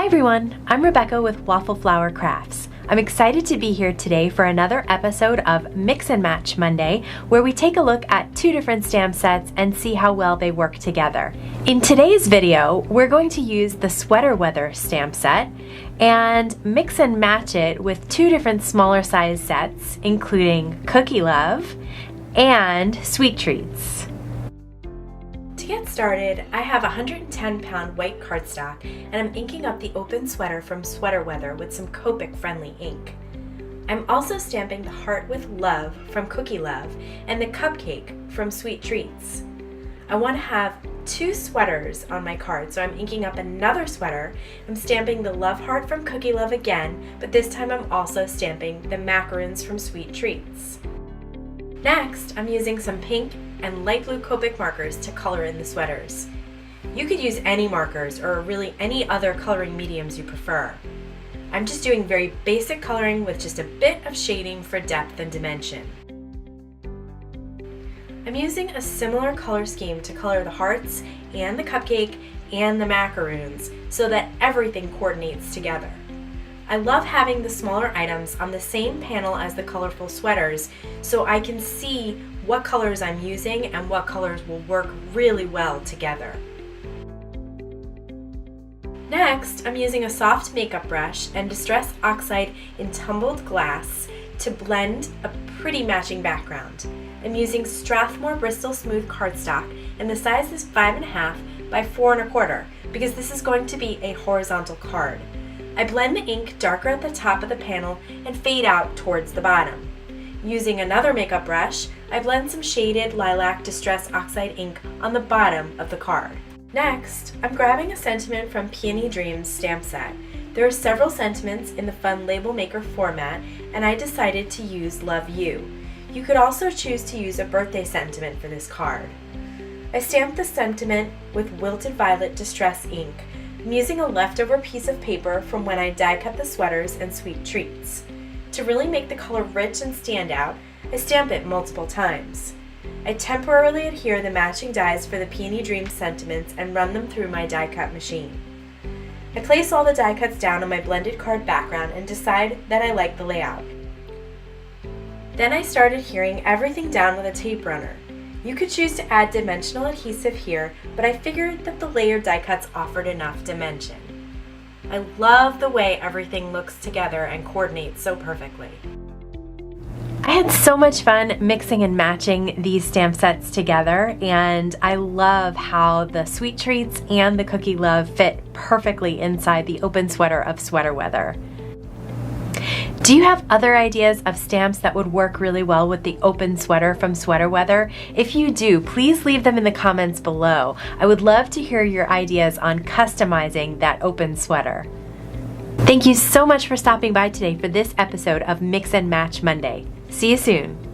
Hi everyone, I'm Rebecca with Waffle Flower Crafts. I'm excited to be here today for another episode of Mix and Match Monday, where we take a look at two different stamp sets and see how well they work together. In today's video, we're going to use the Sweater Weather stamp set and mix and match it with two different smaller size sets, including Cookie Love and Sweet Treats. To get started, I have a 110-pound white cardstock and I'm inking up the open sweater from Sweater Weather with some Copic-friendly ink. I'm also stamping the heart with love from Cookie Love and the cupcake from Sweet Treats. I want to have two sweaters on my card, so I'm inking up another sweater. I'm stamping the love heart from Cookie Love again, but this time I'm also stamping the macaroons from Sweet Treats. Next, I'm using some pink and light blue Copic markers to color in the sweaters. You could use any markers or really any other coloring mediums you prefer. I'm just doing very basic coloring with just a bit of shading for depth and dimension. I'm using a similar color scheme to color the hearts and the cupcake and the macaroons so that everything coordinates together. I love having the smaller items on the same panel as the colorful sweaters so I can see what colors I'm using and what colors will work really well together. Next, I'm using a soft makeup brush and Distress Oxide in tumbled glass to blend a pretty matching background. I'm using Strathmore Bristol Smooth cardstock and the size is 5.5 by 4.25 because this is going to be a horizontal card. I blend the ink darker at the top of the panel and fade out towards the bottom. Using another makeup brush, I blend some shaded lilac Distress Oxide ink on the bottom of the card. Next, I'm grabbing a sentiment from Peony Dreams stamp set. There are several sentiments in the fun label maker format, and I decided to use Love You. You could also choose to use a birthday sentiment for this card. I stamped the sentiment with Wilted Violet Distress ink. I'm using a leftover piece of paper from when I die cut the sweaters and Sweet Treats. To really make the color rich and stand out, I stamp it multiple times. I temporarily adhere the matching dies for the Peony Dreams sentiments and run them through my die cut machine. I place all the die cuts down on my blended card background and decide that I like the layout. Then I start adhering everything down with a tape runner. You could choose to add dimensional adhesive here, but I figured that the layered die cuts offered enough dimension. I love the way everything looks together and coordinates so perfectly. I had so much fun mixing and matching these stamp sets together, and I love how the Sweet Treats and the Cookie Love fit perfectly inside the open sweater of Sweater Weather. Do you have other ideas of stamps that would work really well with the open sweater from Sweater Weather? If you do, please leave them in the comments below. I would love to hear your ideas on customizing that open sweater. Thank you so much for stopping by today for this episode of Mix and Match Monday. See you soon.